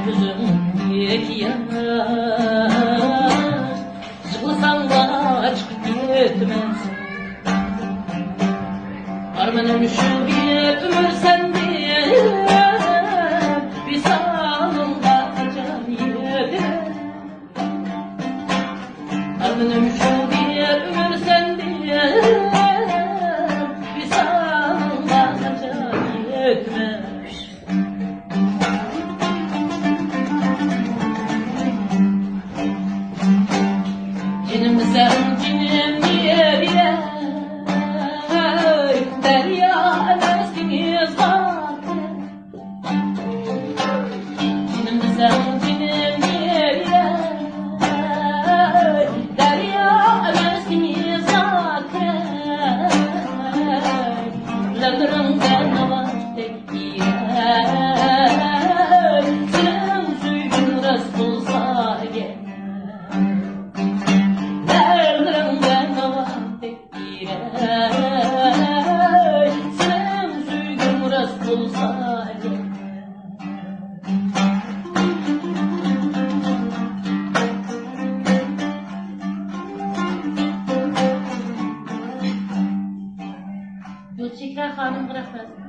gözüm iki yanar, yığılsan da çıkıp gitmez. Armanım şu bir ömür sende, bir salımda can yedi. Armanım şu bir ömür sende, bir salımda can yetmez. Cinim sen cinim diye bile derya dersiniz vardı. Cinim sen cinim diye bile derya dersiniz vardı. Ladırımdan var tek diye senin suyun rast bulsa gel. Sen suydum rast bulsa Gülçekler hanım bırakmaz.